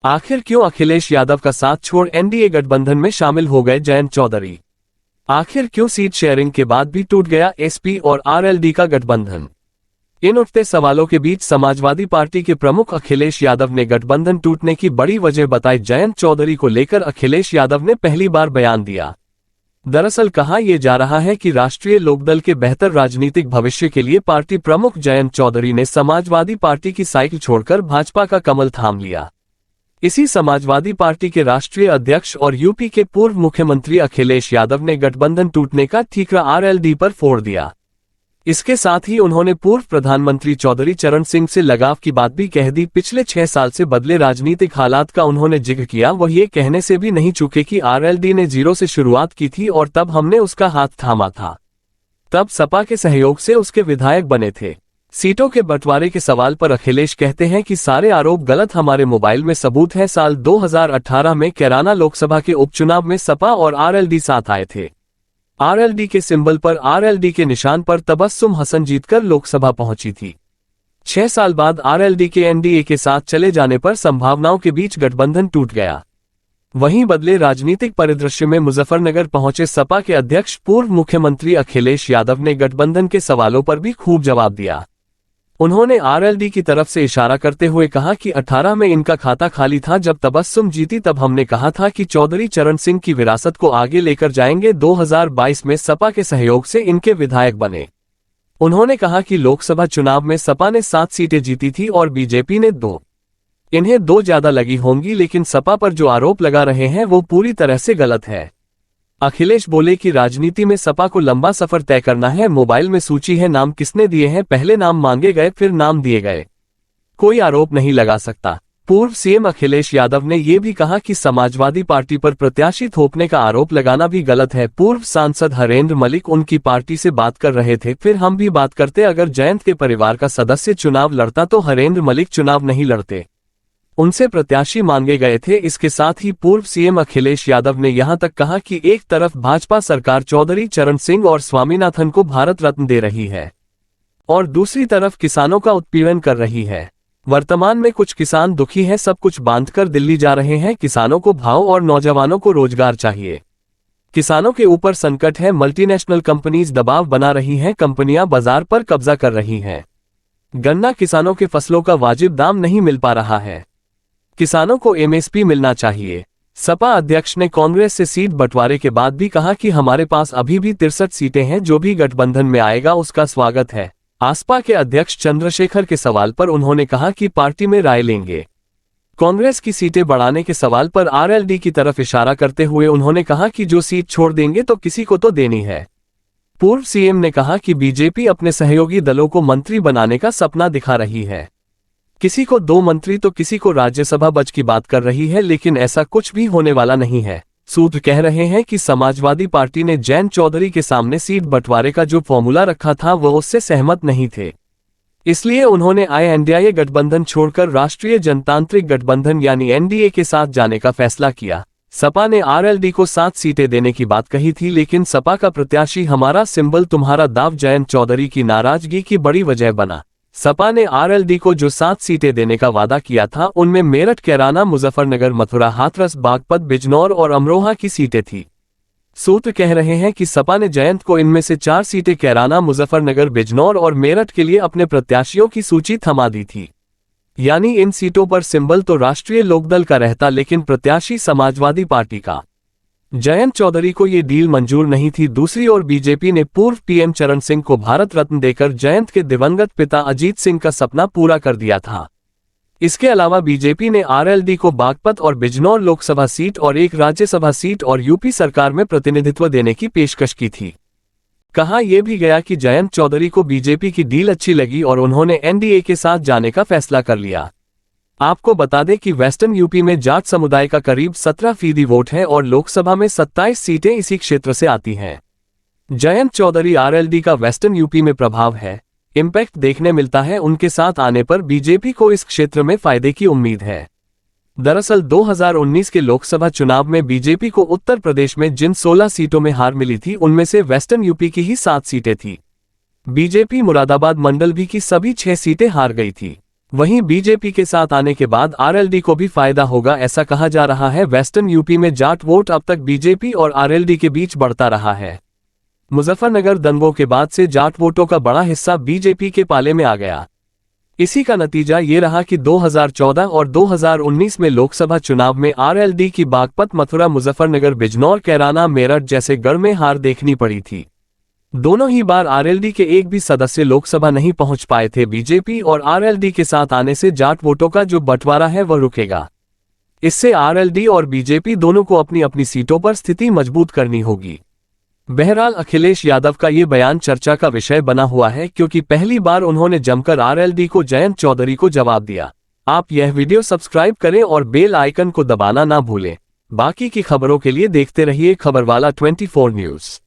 आखिर क्यों अखिलेश यादव का साथ छोड़ एनडीए गठबंधन में शामिल हो गए जयंत चौधरी? आखिर क्यों सीट शेयरिंग के बाद भी टूट गया एसपी और आरएलडी का गठबंधन? इन उठते सवालों के बीच समाजवादी पार्टी के प्रमुख अखिलेश यादव ने गठबंधन टूटने की बड़ी वजह बताई। जयंत चौधरी को लेकर अखिलेश यादव ने पहली बार बयान दिया। दरअसल कहा यह जा रहा है कि राष्ट्रीय लोकदल के बेहतर राजनीतिक भविष्य के लिए पार्टी प्रमुख जयंत चौधरी ने समाजवादी पार्टी की साइकिल छोड़कर भाजपा का कमल थाम लिया। इसी समाजवादी पार्टी के राष्ट्रीय अध्यक्ष और यूपी के पूर्व मुख्यमंत्री अखिलेश यादव ने गठबंधन टूटने का ठीकरा आरएलडी पर फोड़ दिया। इसके साथ ही उन्होंने पूर्व प्रधानमंत्री चौधरी चरण सिंह से लगाव की बात भी कह दी। पिछले 6 साल से बदले राजनीतिक हालात का उन्होंने जिक्र किया। वह ये कहने से भी नहीं चूके कि आरएलडी ने 0 से शुरुआत की थी और तब हमने उसका हाथ थामा था। तब सपा के सहयोग से उसके विधायक बने थे। सीटों के बंटवारे के सवाल पर अखिलेश कहते हैं कि सारे आरोप गलत, हमारे मोबाइल में सबूत है। साल 2018 में कैराना लोकसभा के उपचुनाव में सपा और आरएलडी साथ आए थे। आरएलडी के सिंबल पर, आरएलडी के निशान पर तबस्सुम हसन जीतकर लोकसभा पहुंची थी। 6 साल बाद आरएलडी के एनडीए के साथ चले जाने पर संभावनाओं के बीच गठबंधन टूट गया। वहीं बदले राजनीतिक परिदृश्य में मुजफ्फरनगर पहुंचे सपा के अध्यक्ष पूर्व मुख्यमंत्री अखिलेश यादव ने गठबंधन के सवालों पर भी खूब जवाब दिया। उन्होंने आरएलडी की तरफ से इशारा करते हुए कहा कि 18 में इनका खाता खाली था। जब तबस्सुम जीती तब हमने कहा था कि चौधरी चरण सिंह की विरासत को आगे लेकर जाएंगे। 2022 में सपा के सहयोग से इनके विधायक बने। उन्होंने कहा कि लोकसभा चुनाव में सपा ने 7 सीटें जीती थी और बीजेपी ने 2। इन्हें 2 ज्यादा लगी होंगी, लेकिन सपा पर जो आरोप लगा रहे हैं वो पूरी तरह से गलत है। अखिलेश बोले कि राजनीति में सपा को लंबा सफर तय करना है। मोबाइल में सूची है, नाम किसने दिए हैं, पहले नाम मांगे गए फिर नाम दिए गए, कोई आरोप नहीं लगा सकता। पूर्व सीएम अखिलेश यादव ने यह भी कहा कि समाजवादी पार्टी पर प्रत्याशी थोपने का आरोप लगाना भी गलत है। पूर्व सांसद हरेंद्र मलिक उनकी पार्टी से बात कर रहे थे, फिर हम भी बात करते। अगर जयंत के परिवार का सदस्य चुनाव लड़ता तो हरेंद्र मलिक चुनाव नहीं लड़ते, उनसे प्रत्याशी मांगे गए थे। इसके साथ ही पूर्व सीएम अखिलेश यादव ने यहां तक कहा कि एक तरफ भाजपा सरकार चौधरी चरण सिंह और स्वामीनाथन को भारत रत्न दे रही है और दूसरी तरफ किसानों का उत्पीड़न कर रही है। वर्तमान में कुछ किसान दुखी हैं, सब कुछ बांधकर दिल्ली जा रहे हैं। किसानों को भाव और नौजवानों को रोजगार चाहिए। किसानों के ऊपर संकट है, मल्टीनेशनल कंपनीज दबाव बना रही हैं, कंपनियां बाजार पर कब्जा कर रही हैं। गन्ना किसानों के फसलों का वाजिब दाम नहीं मिल पा रहा है, किसानों को एमएसपी मिलना चाहिए। सपा अध्यक्ष ने कांग्रेस से सीट बंटवारे के बाद भी कहा कि हमारे पास अभी भी 63 सीटें हैं, जो भी गठबंधन में आएगा उसका स्वागत है। आसपा के अध्यक्ष चंद्रशेखर के सवाल पर उन्होंने कहा कि पार्टी में राय लेंगे। कांग्रेस की सीटें बढ़ाने के सवाल पर आरएलडी की तरफ इशारा करते हुए उन्होंने कहा कि जो सीट छोड़ देंगे तो किसी को तो देनी है। पूर्व सीएम ने कहा कि बीजेपी अपने सहयोगी दलों को मंत्री बनाने का सपना दिखा रही है, किसी को 2 मंत्री तो किसी को राज्यसभा बच की बात कर रही है, लेकिन ऐसा कुछ भी होने वाला नहीं है। सूत्र कह रहे हैं कि समाजवादी पार्टी ने जयंत चौधरी के सामने सीट बंटवारे का जो फॉर्मूला रखा था वो उससे सहमत नहीं थे, इसलिए उन्होंने आईएनडीए गठबंधन छोड़कर राष्ट्रीय जनतांत्रिक गठबंधन यानी एनडीए के साथ जाने का फैसला किया। सपा ने आरएलडी को 7 सीटें देने की बात कही थी, लेकिन सपा का प्रत्याशी हमारा सिंबल तुम्हारा दाव जयंत चौधरी की नाराजगी की बड़ी वजह बना। सपा ने आरएलडी को जो 7 सीटें देने का वादा किया था उनमें मेरठ, कैराना, मुजफ्फरनगर, मथुरा, हाथरस, बागपत, बिजनौर और अमरोहा की सीटें थी। सूत्र कह रहे हैं कि सपा ने जयंत को इनमें से 4 सीटें कैराना, मुजफ्फरनगर, बिजनौर और मेरठ के लिए अपने प्रत्याशियों की सूची थमा दी थी। यानी इन सीटों पर सिंबल तो राष्ट्रीय लोकदल का रहता, लेकिन प्रत्याशी समाजवादी पार्टी का। जयंत चौधरी को ये डील मंजूर नहीं थी। दूसरी ओर बीजेपी ने पूर्व पीएम चरण सिंह को भारत रत्न देकर जयंत के दिवंगत पिता अजीत सिंह का सपना पूरा कर दिया था। इसके अलावा बीजेपी ने आरएलडी को बागपत और बिजनौर लोकसभा सीट और 1 राज्यसभा सीट और यूपी सरकार में प्रतिनिधित्व देने की पेशकश की थी। कहा यह भी गया कि जयंत चौधरी को बीजेपी की डील अच्छी लगी और उन्होंने एनडीए के साथ जाने का फैसला कर लिया। आपको बता दें कि वेस्टर्न यूपी में जाट समुदाय का करीब 17% वोट है और लोकसभा में 27 सीटें इसी क्षेत्र से आती हैं। जयंत चौधरी आरएलडी का वेस्टर्न यूपी में प्रभाव है, इंपैक्ट देखने मिलता है। उनके साथ आने पर बीजेपी को इस क्षेत्र में फायदे की उम्मीद है। दरअसल 2019 के लोकसभा चुनाव में बीजेपी को उत्तर प्रदेश में जिन 16 सीटों में हार मिली थी उनमें से वेस्टर्न यूपी की ही 7 सीटें थी। बीजेपी मुरादाबाद मंडल भी की सभी 6 सीटें हार गई थी। वहीं बीजेपी के साथ आने के बाद आरएलडी को भी फायदा होगा, ऐसा कहा जा रहा है। वेस्टर्न यूपी में जाट वोट अब तक बीजेपी और आरएलडी के बीच बढ़ता रहा है। मुजफ्फरनगर दंगों के बाद से जाट वोटों का बड़ा हिस्सा बीजेपी के पाले में आ गया। इसी का नतीजा ये रहा कि 2014 और 2019 में लोकसभा चुनाव में आरएलडी की बागपत, मथुरा, मुजफ्फरनगर, बिजनौर, कैराना, मेरठ जैसे गढ़ में हार देखनी पड़ी थी। दोनों ही बार आरएलडी के एक भी सदस्य लोकसभा नहीं पहुंच पाए थे। बीजेपी और आरएलडी के साथ आने से जाट वोटों का जो बंटवारा है वह रुकेगा। इससे आरएलडी और बीजेपी दोनों को अपनी अपनी सीटों पर स्थिति मजबूत करनी होगी। बहरहाल अखिलेश यादव का ये बयान चर्चा का विषय बना हुआ है, क्योंकि पहली बार उन्होंने जमकर आरएलडी को, जयंत चौधरी को जवाब दिया। आप यह वीडियो सब्सक्राइब करें और बेल आइकन को दबाना ना भूलें। बाकी की खबरों के लिए देखते रहिए खबरवाला 24 न्यूज़।